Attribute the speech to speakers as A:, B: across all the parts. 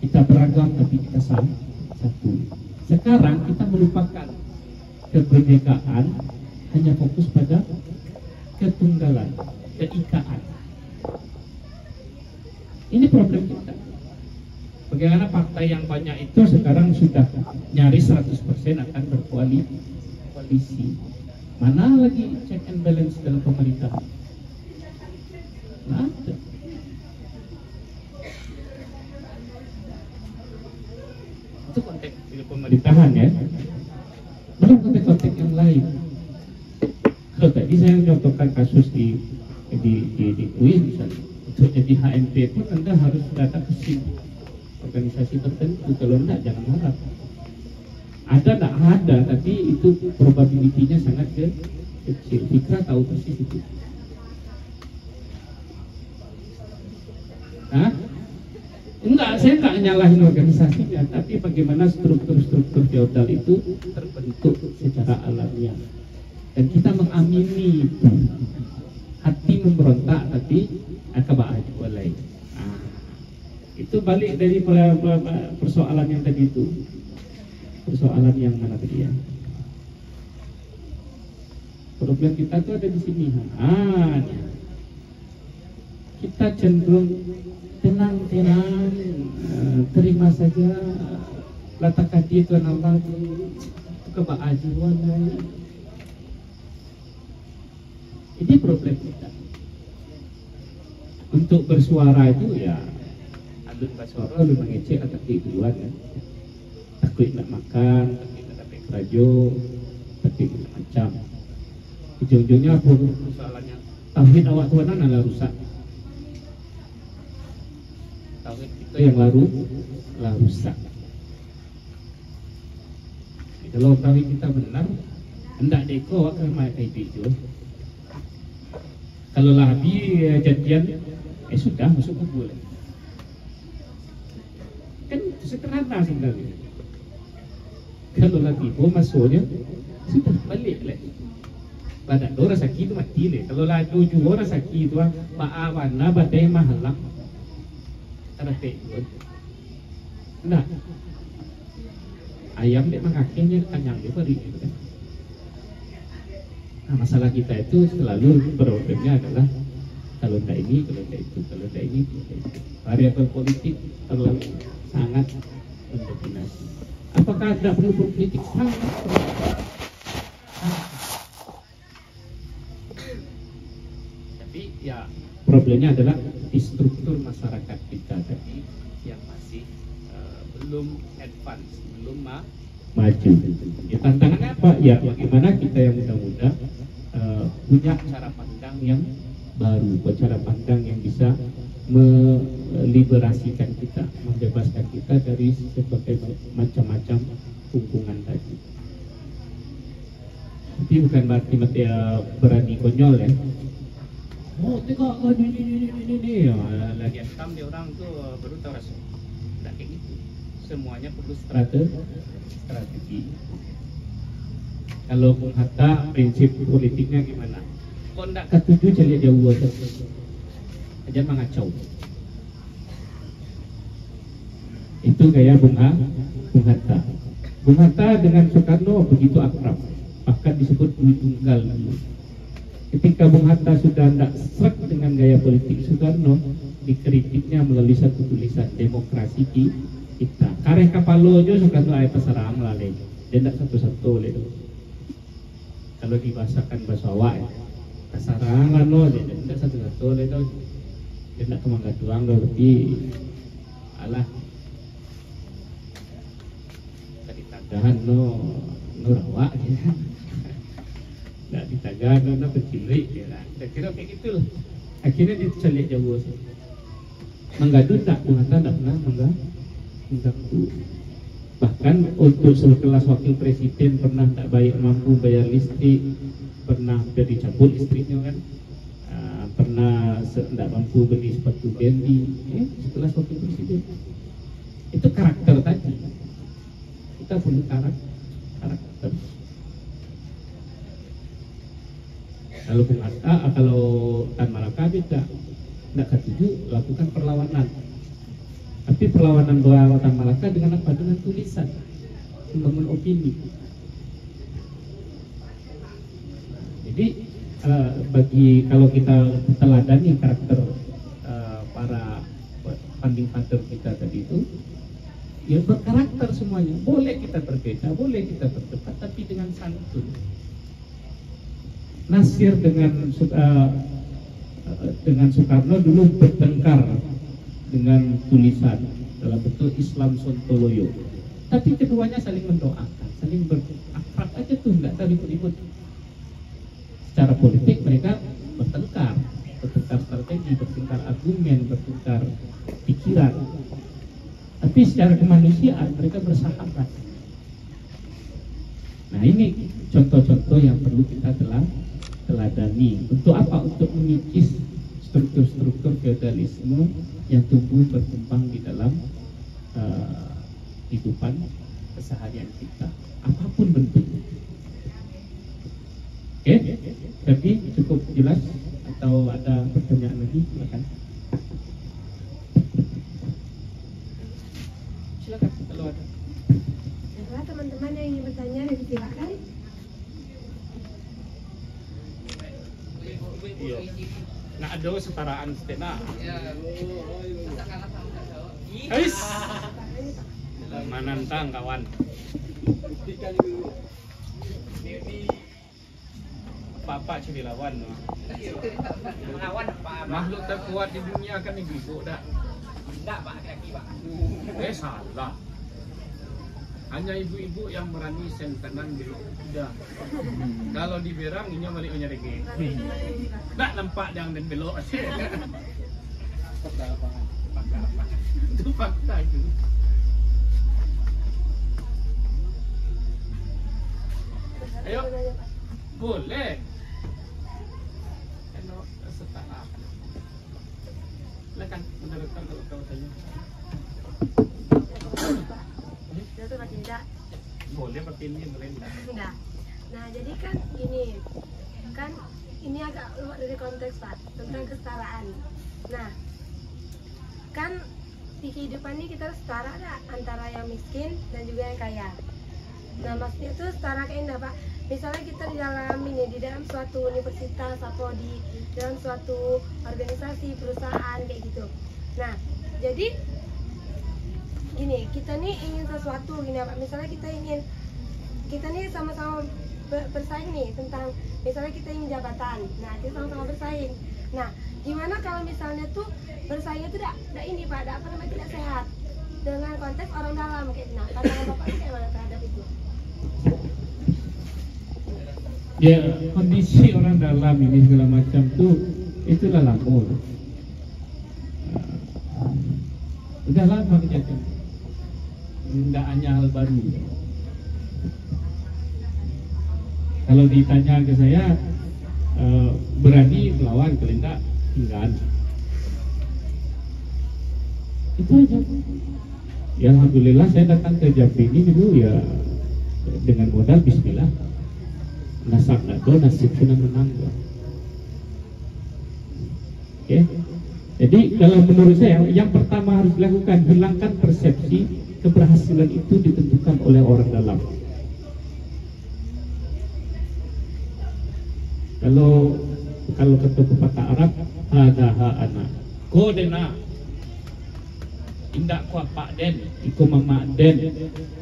A: Kita beragam tapi kita satu. Sekarang kita melupakan kebinekaan, hanya fokus pada ketunggalan, keikaan. Ini problem kita. Bagaimana partai yang banyak itu sekarang sudah nyaris 100% akan berkoalisi. Mana lagi check and balance dalam pemerintahan? Nah, ada. Itu konteks pemerintahan ya. Belum konteks-konteks yang lain. Kalau tadi saya contohkan kasus di UI misalnya, untuk jadi HMP pun Anda harus datang ke SIM organisasi tertentu. Kalau enggak jangan harap. Ada enggak ada, tapi itu probabilitinya sangat kecil. Fikra tahu persis itu. Hah? Enggak, saya enggak nyalahin organisasinya, tapi bagaimana struktur-struktur feodal itu terbentuk secara alamiah. Dan kita mengamini itu. Hati memberontak tapi akabah walai. Itu balik dari persoalan yang tadi itu. Persoalan yang mana tadi ya? Problem kita tuh ada di sini. Kita cenderung tenang, terima saja. Letakkan dia Tuhan Allah kebahagiaan. Ini problem kita. Untuk bersuara itu ya, adun bersuara lu mengecek atau duluan kan. Takut nak makan, takut nak dapat kerajo, takut macam. Ujung-ujungnya apa persoalannya? Tauhid awak tuanan adalah rusak. Tauhid kita yang rusak. Kalau tauhid kita benar, hendak deko akan mai itu. Kalau labi jadian, sudah masuk kubur. Kan sederhana sebenarnya. Kalau lagi masuknya sudah balik lagi. Pada orang sakit itu mati le. Kalau lagi orang sakit itu maawana badai mahalang. Ada tekun. Nah, ayam dia mengakhirnya kanyang dia beri gitu kan. Nah, masalah kita itu selalu problemnya adalah kalau tidak ini, kalau tidak itu, kalau tidak ini, kalau tidak itu. Variabel politik terlalu sangat mendominasi. Apakah ada perlu politik sangat? Tapi ya problemnya adalah di struktur masyarakat kita tadi yang masih belum advance, belum maju. Ya, tantangannya apa? Ya bagaimana kita yang muda-muda punya cara pandang yang baru, cara pandang yang bisa meliberasikan kita, membebaskan kita dari berbagai macam-macam hubungan tadi. Tapi bukan berarti berani konyol ya. Oh tengok ini lagi asam dia orang tuh baru tahu rasa. Tidak kayak gitu. Semuanya perlu strategi. Kalau Bung Hatta prinsip politiknya gimana? Kok tidak ketujuh jadi jauh aja mengacau. Itu gaya Bung Hatta. Bung Hatta dengan Soekarno begitu akrab, bahkan disebut Bumi Tunggal. Ketika Bung Hatta sudah tidak srek dengan gaya politik Soekarno, dikritiknya melalui satu tulisan Demokrasi Kita. Karek kapalo jo Soekarno ayat pasarang lalai. Dia tidak satu-satu le. Kalau dibahasakan bahasa awak ya, kasarangan no, dia tidak satu-satu le tau. Dia tidak kemangga tuang lo, tapi alah tadi tagahan no rawak dia. Tidak ditagah no pencilik dia lah. Kira kayak gitulah. Akhirnya dicalik jauh. Menggaduh tak, Bung Hatta tidak pernah mengganggu. Bahkan untuk sekelas wakil presiden pernah tak baik mampu bayar listrik, pernah dicabut listriknya kan, pernah tidak mampu beli sepatu Fendi, sekelas wakil presiden. Itu karakter tadi. Kita perlu karakter. Kalau Bung Hatta, kalau Tan Malaka tidak ketujuh lakukan perlawanan. Tapi perlawanan doa Kota Malaka dengan apa? Dengan tulisan, membangun opini. Jadi bagi kalau kita teladani karakter para founding father kita tadi itu, ya berkarakter semuanya. Boleh kita berbeda, boleh kita berdebat, tapi dengan santun. Nasir dengan Soekarno dulu bertengkar dengan tulisan dalam bentuk Islam Sontoloyo, tapi keduanya saling mendoakan, saling berakrab aja tuh, nggak ada ribut-ribut. Secara politik mereka bertengkar strategi, bertengkar argumen, bertengkar pikiran, tapi secara kemanusiaan mereka bersahabat. Nah, ini contoh-contoh yang perlu kita teladani. Untuk apa? Untuk mengikis struktur-struktur feodalisme yang tumbuh berkembang di dalam kehidupan keseharian kita, apapun bentuknya. Oke, jadi cukup jelas atau ada pertanyaan lagi? Silakan. Silakan kalau ada.
B: Nah, teman-teman yang ingin bertanya silakan.
A: Iya. Nah, ada setaraan setena. Ais. Manantang kawan. Apa cari lawan?
C: Lawan apa?
A: Makhluk terkuat di dunia kan ibu dah.
C: Tidak pak, kaki pak.
A: Salah. Hanya ibu-ibu yang berani sen kanan belok kuda. Kalau di berang ini balik menyerege. Tak nampak yang dan belok. Itu fakta itu. Ayo, boleh. Eno setara. Silakan meneruskan kalau kau tanya.
B: Itu masih tidak.
A: Boleh pakai ini boleh tidak?
B: Enggak. Nah, jadi kan gini, kan ini agak luar dari konteks Pak, tentang kesetaraan. Nah, kan di kehidupan ini kita setara ada antara yang miskin dan juga yang kaya. Nah, maksudnya itu setara kayak enggak Pak? Misalnya kita di dalam ini, di dalam suatu universitas atau di dalam suatu organisasi, perusahaan kayak gitu. Nah, jadi gini, kita nih ingin sesuatu gini Pak. Misalnya kita nih sama-sama bersaing nih tentang, misalnya kita ingin jabatan. Nah, kita sama-sama bersaing. Nah, gimana kalau misalnya tuh bersaingnya tuh tidak ini Pak, tidak sehat dengan konteks orang dalam kayak nah, pandangan Bapak ini kayak mana terhadap itu?
A: Ya, kondisi orang dalam ini segala macam tuh itulah lamur. Udah lama kejadian. Enggak hanya hal baru. Kalau ditanya ke saya, berani melawan, kalau enggak tinggal. Itu aja. Ya alhamdulillah saya datang ke Jambi ini dulu ya dengan modal bismillah. Nasab nado nasib sudah menang. Oke. Jadi kalau menurut saya yang pertama harus dilakukan, hilangkan persepsi keberhasilan itu ditentukan oleh orang dalam. Kalau kata pepatah Arab, ada ana, kodena, indak ku apa den, iku mama den,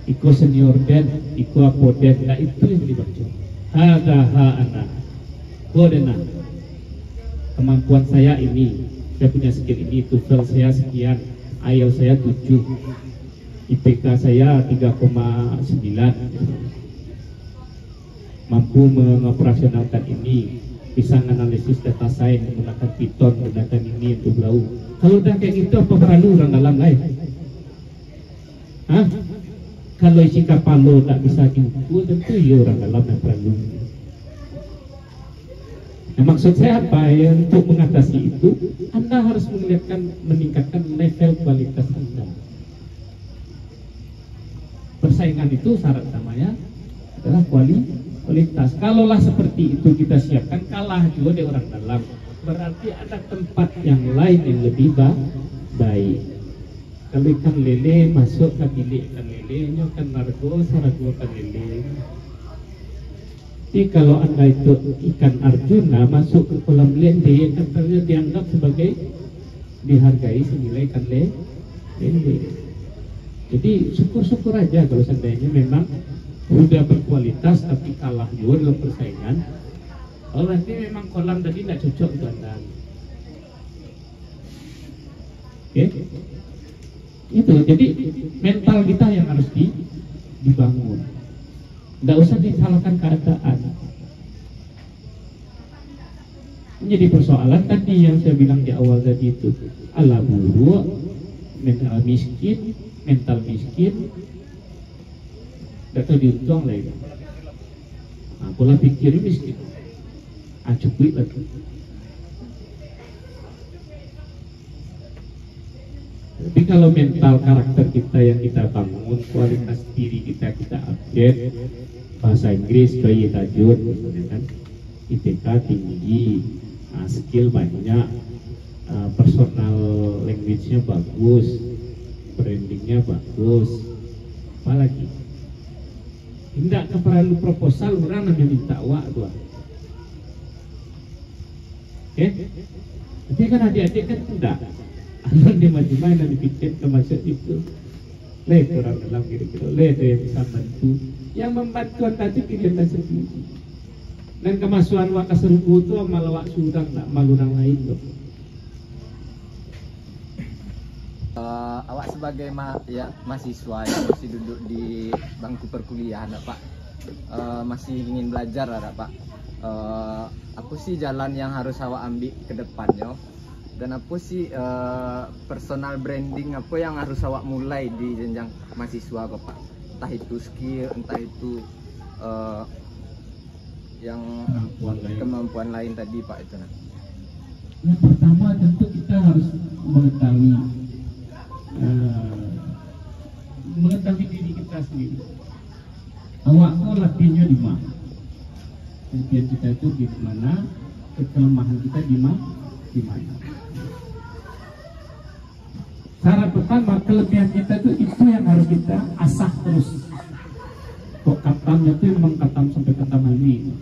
A: iku senior den, iku apa den, nah itu yang dibaca. Ada ana, kodena, kemampuan saya ini, saya punya skill ini, TOEFL saya sekian, IELTS saya 7, IPK saya 3,9, mampu mengoperasionalkan ini, bisa menganalisis data science menggunakan Python, menggunakan ini untuk blau. Kalau udah kayak gitu apa perlu orang dalam lain? Hah? Kalau isi kapal lo tak bisa diukur, tentu ya orang dalam yang perlu. Nah, maksud saya apa ya? Untuk mengatasi itu, Anda harus meningkatkan level kualitas Anda. Persaingan itu syarat utamanya adalah kualitas. Kalaulah seperti itu kita siapkan, kalah juga di orang dalam, berarti ada tempat yang lain yang lebih baik. Kalau ikan lele masuk ke bilik ikan lele, kan narko, sargo ikan lele. Jadi kalau anda itu ikan Arjuna masuk ke kolam lele, kan dianggap sebagai dihargai senilai ikan lele. Jadi syukur-syukur aja kalau seandainya memang udah berkualitas tapi kalah juga dalam persaingan. Kalau nanti memang kolam tadi tidak cocok untuk anda. Oke? Itu jadi mental kita yang harus dibangun. Tidak usah disalahkan keadaan. Menjadi persoalan tadi yang saya bilang di awal tadi itu, ala buruk, mental miskin, tidak tahu diuntung lagi. Nah, pola pikir miskin, cukup lagi. Tapi kalau mental karakter kita yang kita bangun, kualitas diri kita update, bahasa Inggris bayi tajud, kan? IPK tinggi, skill banyak, personal language-nya bagus, brandingnya bagus, apalagi tidak perlu proposal orang namanya minta uang tuh. Oke? Tapi kan adik-adik kan tidak. Anak dia maju main dan dipikir termasuk itu. Lihat orang dalam kira-kira, lihat yang bisa bantu. Yang membantu tadi pilihan sendiri. Dan kemasukan wak keserupu itu malah wak sudang, tak malu orang lain loh.
C: Awak sebagai mahasiswa yang masih duduk di bangku perkuliahan, Pak, masih ingin belajar, Pak. Apa sih jalan yang harus awak ambil ke depannya? Dan apa sih personal branding apa yang harus awak mulai di jenjang mahasiswa, Pak? Entah itu skill, entah itu yang kemampuan lain tadi, Pak, itu.
A: Yang pertama tentu kita harus mengetahui diri kita sendiri. Awak tuh latihnya di mana? Kelebihan kita itu di mana? Kelemahan kita di mana? Cara pertama, kelebihan kita itu yang harus kita asah terus. Kok katamnya itu memang katam sampai katam ini.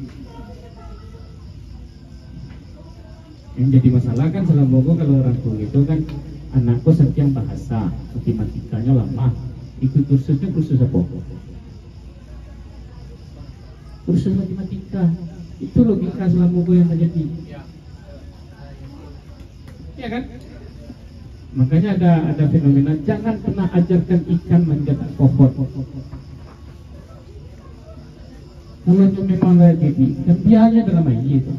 A: Yang jadi masalah kan selama kalau orang tua itu kan anakku setiap bahasa, matematikanya lama. Ikut kursusnya kursus apa? Kursus matematika. Itu logika selama yang terjadi. Ya kan? Makanya ada fenomena jangan pernah ajarkan ikan manjat pohon. Kalau itu memang kayak gitu, dan biarnya dalam air itu.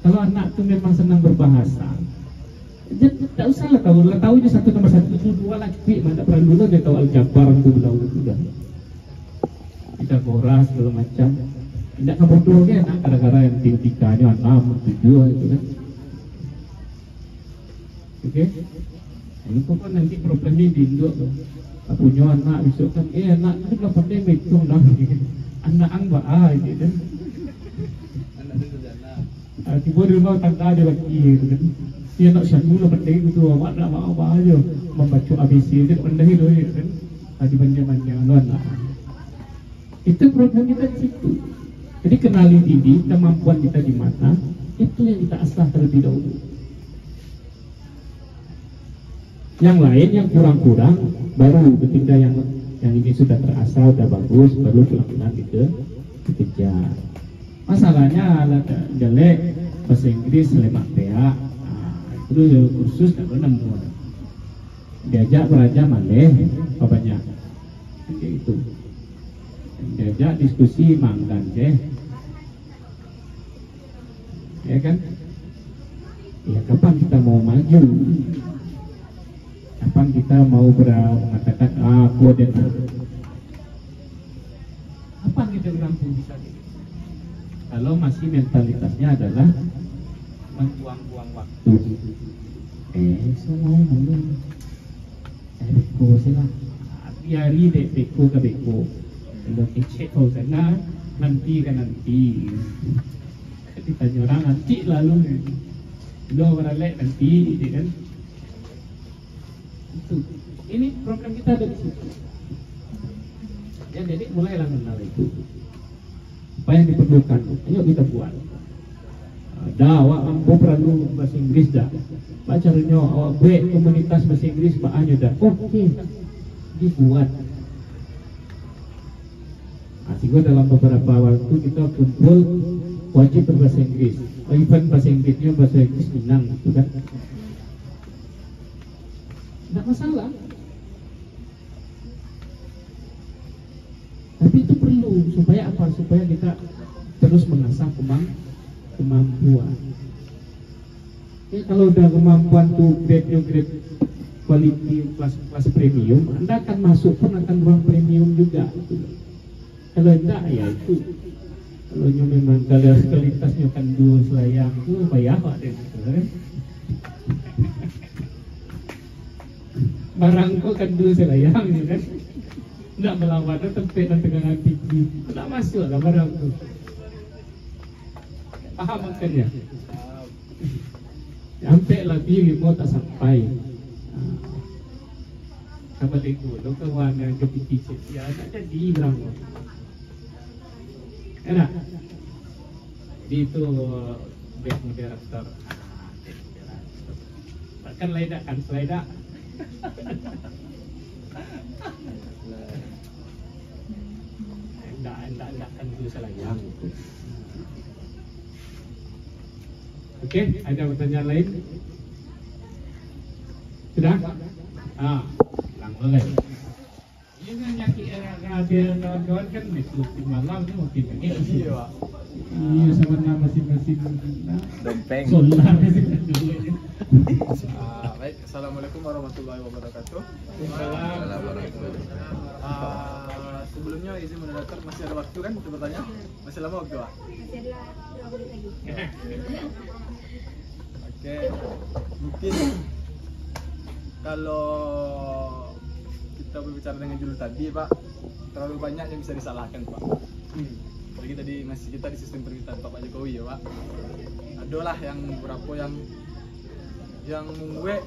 A: Kalau anak itu memang senang berbahasa, tidak usah lah tahu aja 1 tambah 1 itu 2 lah cukup. Mana perlu dulu dia tahu aljabar itu belau itu dah. Kita boras segala macam. Tidak kebodoh kan? Gara-gara yang tingkahnya 6, 7 itu kan. Oke, ini kok nanti problemnya di Indo loh. Punya anak besok kan, anak itu belum pandai menghitung dah. Anak angba gitu kan. Tiba di rumah tangga ada lagi gitu kan. Dia nak syadu lah pandai itu, awak nak apa aja membaca ABC dia pandai itu kan. Tadi banyak anak. Itu problem kita di situ. Jadi kenali diri, kemampuan kita di mana, itu yang kita asah terlebih dahulu. Yang lain yang kurang-kurang baru ketika yang ini sudah terasa, sudah bagus, baru pelan-pelan dikejar. Masalahnya jelek bahasa Inggris lemak PA, itu kursus tak pernah nemu. Diajak belajar maleh, apa banyak? Kayak itu. Diajak diskusi manggan deh, ya kan? Ya kapan kita mau maju? Kapan kita mau mengatakan aku dan kapan kita mampu bisa gitu? Kalau masih mentalitasnya adalah membuang-buang waktu. Salah malu. Beko sila. Hari dek beko ke beko. Kalau kecek kau sana nanti kan nanti. Ditanya orang nanti lalu. Lo orang lain nanti, kan? Itu. Ini problem kita ada di situ. Ya, jadi mulailah kenal itu. Apa yang diperlukan? Ayo kita buat. Awak mampu perlu bahasa Inggris dah. Pacarnya awak buat komunitas bahasa Inggris bahannya dah. Oke, dibuat. Sehingga dalam beberapa waktu kita kumpul wajib berbahasa Inggris. Even bahasa Inggrisnya bahasa Inggris Minang, gitu kan? Tidak masalah. Tapi itu perlu supaya apa? Supaya kita terus mengasah kemampuan. Ya, kalau udah kemampuan tuh grade quality kelas premium, Anda akan masuk pun akan ruang premium juga. Kalau enggak ya itu. Kalau memang kualitasnya kan dua selayang itu bayar pak deh. Barangku kan dua selayang ya kan. Enggak melawan tempat dan tegangan tinggi. Enggak masuk lah barangku. Paham maksudnya? Sampai lagi limo tak sampai. Sama itu, lo kawan yang kepikir ya tak jadi bilang. Enak. Di itu best moderator. Bahkan Laida kan Laida. Enggak kan itu selayang. Oke, ada pertanyaan lain? Sudah? Langsung lagi. Ini kan nyaki kawan-kawan kan itu malam itu makin ini. Iya, sama nama masing-masing.
C: Dompeng.
A: Solar.
D: Baik, assalamualaikum warahmatullahi wabarakatuh. Sebelumnya izin moderator, masih ada waktu kan untuk bertanya? Masih lama waktu pak?
B: Masih ada 2 menit lagi.
D: Oke, mungkin kalau kita berbicara dengan judul tadi pak, terlalu banyak yang bisa disalahkan pak. Apalagi tadi masih kita di sistem pemerintahan Pak Jokowi ya pak. Adalah yang beberapa yang membuat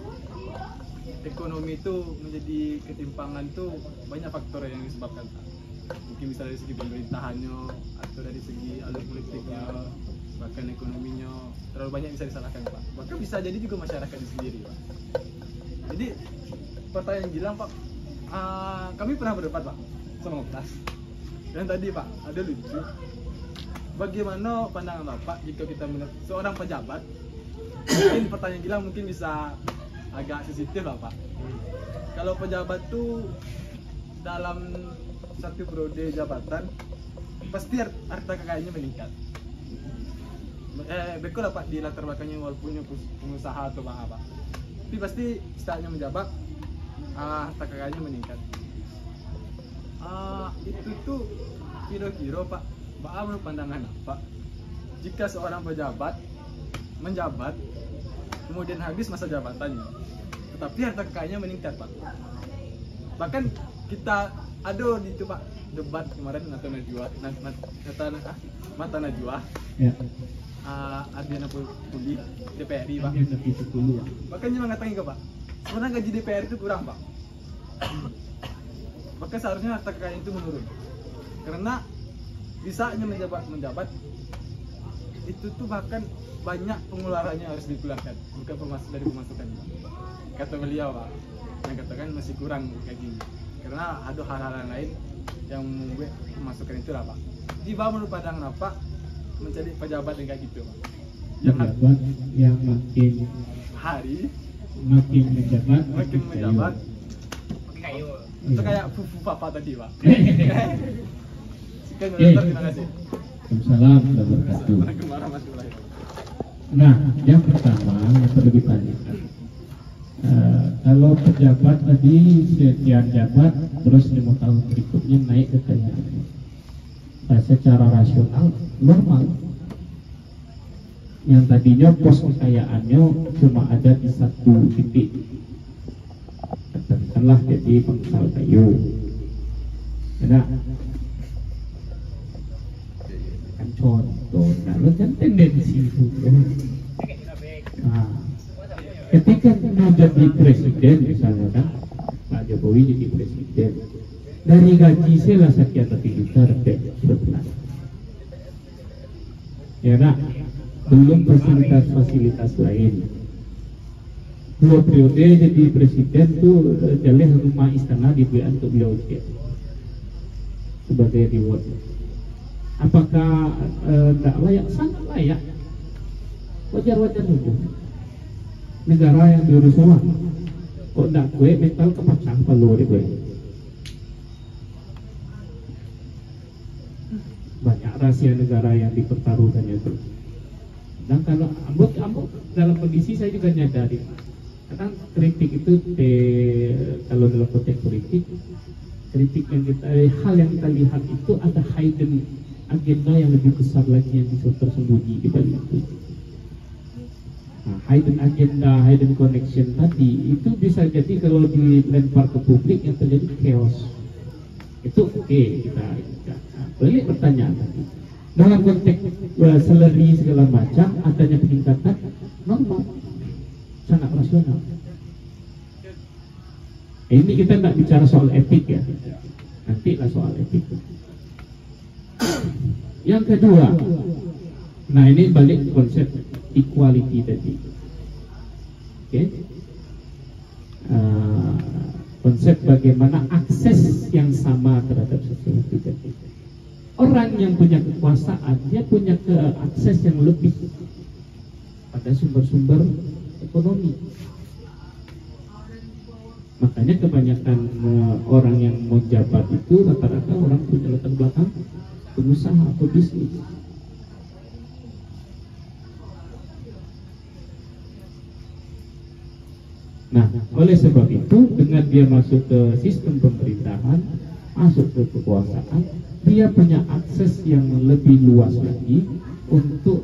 D: ekonomi itu menjadi ketimpangan tuh banyak faktor yang disebabkan pak. Mungkin bisa dari segi pemerintahannya atau dari segi alur politiknya, bahkan ekonominya, terlalu banyak bisa disalahkan pak. Bahkan bisa jadi juga masyarakatnya sendiri pak. Jadi pertanyaan Gilang pak, kami pernah berdebat pak sama Ngoplas. Dan tadi pak ada lucu. Bagaimana pandangan bapak jika kita melihat seorang pejabat? Mungkin pertanyaan Gilang mungkin bisa agak sensitif lah pak. Kalau pejabat tuh dalam satu periode jabatan pasti harta kekayaannya meningkat. Betul lah pak di latar belakangnya walaupun pengusaha atau apa. Tapi pasti setelahnya menjabat harta kekayaannya meningkat. Itu tuh kira-kira pak, menurut pandangan apa? Jika seorang pejabat menjabat kemudian habis masa jabatannya, tetapi harta kekayaannya meningkat pak. Bahkan kita ada di itu pak debat kemarin Mata Najwa.
A: Ya.
D: Adriana Puli DPRI pak.
A: Dulu.
D: Bahkan dia mengatakan ke pak, sebenarnya gaji DPR itu kurang pak. Bahkan seharusnya harta kekayaan itu menurun. Karena bisanya menjabat itu tuh bahkan banyak pengeluarannya harus dikeluarkan, bukan dari pemasukan. Kata beliau pak, yang katakan masih kurang kayak gini. Karena ada hal-hal lain yang membuat pemasukan itu lah pak. Di bawah menurut pandangan apa mencari pejabat yang kayak gitu pak?
A: Pejabat yang makin
D: hari
A: makin menjabat.
D: Itu kayak fufu papa tadi pak. Sekian terima kasih.
A: Waalaikumsalam warahmatullahi wabarakatuh.
D: Waalaikumsalam warahmatullahi wabarakatuh.
A: Nah, yang pertama yang perlu ditanyakan, kalau pejabat tadi sekian jabat terus 5 tahun berikutnya naik kekayaannya, secara rasional normal. Yang tadinya pos kekayaannya cuma ada di satu titik, katakanlah jadi pengusaha kayu, ada kan contoh, nah lo kan tendensi itu. Nah, ketika mau jadi presiden misalnya kan, Pak Jokowi jadi presiden, dari gaji saya lah sekian juta rupiah. Ya nak, belum fasilitas-fasilitas lain. 2 periode jadi presiden tuh jaleh rumah istana diberikan untuk beliau sebagai reward. Apakah tak layak? Sangat layak. Wajar-wajar saja. Negara yang diurus orang. Kok tak gue mental kepacang perlu deh gue. Banyak rahasia negara yang dipertaruhkannya itu. Dan kalau ambut dalam kondisi saya juga nyadari, karena kritik itu kalau dalam konteks politik, kritik yang hal yang kita lihat itu ada hidden agenda yang lebih besar lagi yang bisa tersembunyi di balik itu. Nah, hidden agenda, hidden connection tadi itu bisa jadi kalau dilempar ke publik yang terjadi chaos. Itu oke, kita balik pertanyaan tadi. Dalam konteks salary segala macam adanya peningkatan normal, sangat rasional. Ini kita tidak bicara soal etik ya, nantilah soal etik. Yang kedua, nah ini balik konsep equality tadi. Oke. Konsep bagaimana akses yang sama terhadap sesuatu tadi. Orang yang punya kekuasaan, dia punya akses yang lebih pada sumber-sumber ekonomi. Makanya kebanyakan orang yang mau jabat itu rata-rata orang punya latar belakang pengusaha atau bisnis. Nah, oleh sebab itu dengan dia masuk ke sistem pemerintahan, masuk ke kekuasaan, dia punya akses yang lebih luas lagi untuk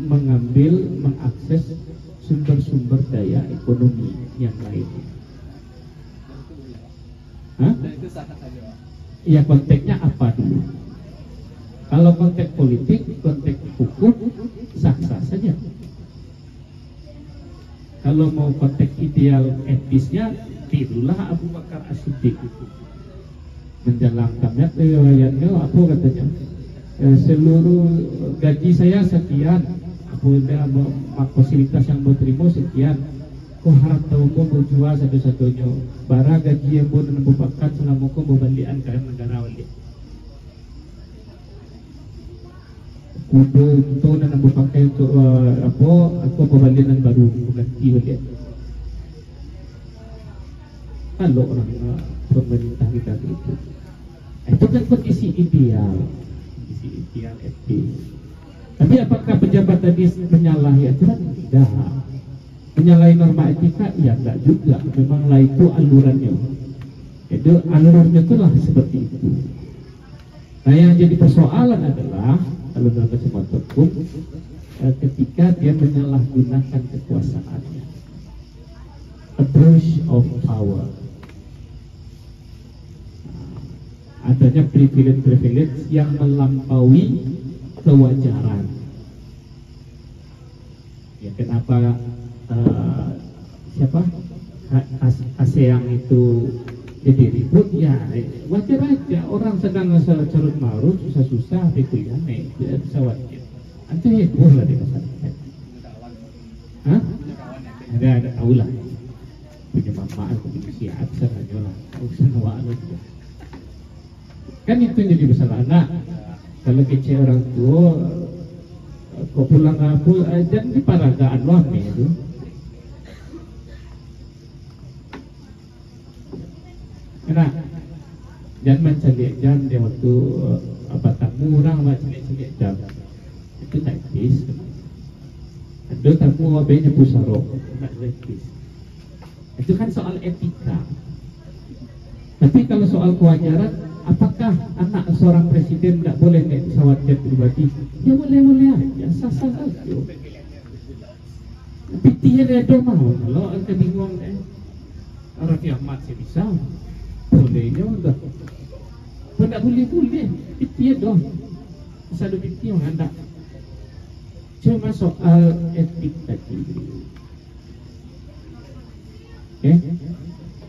A: mengambil, mengakses sumber-sumber daya ekonomi yang lainnya. Hah? Ya konteksnya apa dulu? Kalau konteks politik, konteks hukum, sah-sah saja. Kalau mau konteks ideal etisnya, tirulah Abu Bakar As-Siddiq. Menjalankannya riwayatnya apa katanya? Seluruh gaji saya sekian, fasilitas yang mau terima sekian. Kau harap tahu kau mau jual satu-satunya. Bara gaji yang mau nembupakan selama kau mau balian ke negara wali. Kudu itu dan pakai untuk aku pembalian baru ganti wali. Kalau orang pemerintah kita itu kan kondisi ideal etis. Tapi apakah pejabat tadi menyalahi aturan? Tidak. Menyalahi norma etika? Ya enggak juga. Memanglah itu alurannya. Itu alurnya itulah seperti itu. Nah yang jadi persoalan adalah kalau dalam kacamata hukum, ketika dia menyalahgunakan kekuasaannya, abuse of power, adanya privilege yang melampaui kewajaran. Ya kenapa ASEAN itu jadi ribut? Ya wajar aja, orang sedang carut marut, susah-susah kuliah naik pesawat. Itu heboh lah di masyarakat. Hah? Ada tahu lah. Punya manfaat, punya siap, saja lah. Urusan awal itu. Kan itu jadi masalah. Nah, kalau kece orang tua, kok pulang kampung, jangan di peragaan loh itu. Karena jangan mencari jam dia waktu tamu orang mencari jam itu tak etis. Ada tamu apa-apa pusarok tak etis. Itu kan soal etika. Tapi kalau soal kewajaran, apakah anak seorang presiden tidak boleh naik pesawat jet pribadi? Ya boleh aja, sah-sah saja. Tapi dia ada mau kalau anda bingung Raffi Ahmad sih bisa. Bolehnya udah, tidak boleh, itu dong. Bisa lebih tiang anda. Cuma soal etik tadi. Oke?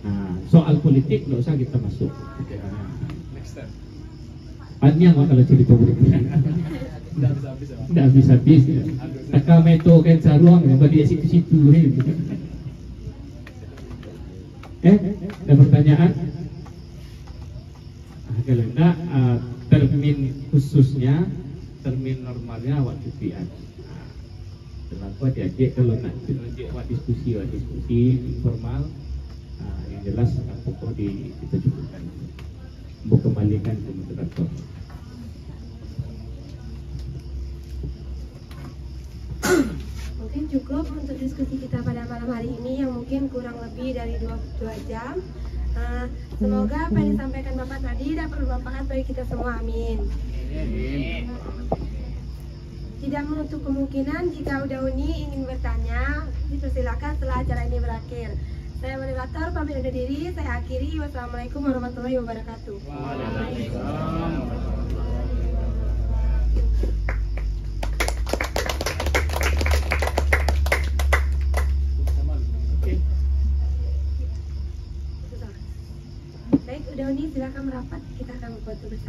A: Nah, soal politik nggak usah kita masuk.
D: Next time.
A: Panjang Pak kalau cerita politik.
D: Tidak bisa habis ya, Pak.
A: Tidak habis-habis. Takal meto kan saruang yang bagi situ-situ. Ada pertanyaan? Kalau enggak, termin khususnya, termin normalnya waktu pian. Terlalu diajak kalau nak diskusi informal, yang jelas pokok kita cukupkan. Mau kembalikan ke moderator.
B: Mungkin cukup untuk diskusi kita pada malam hari ini yang mungkin kurang lebih dari 2 jam. Semoga apa yang disampaikan Bapak tadi dapat bermanfaat bagi kita semua, amin. Tidak menutup kemungkinan jika Udauni ingin bertanya, dipersilakan setelah acara ini berakhir. Saya moderator pamit undur diri, saya akhiri. Wassalamualaikum warahmatullahi wabarakatuh. Baik, Udauni silakan merapat, kita akan membuat tugas.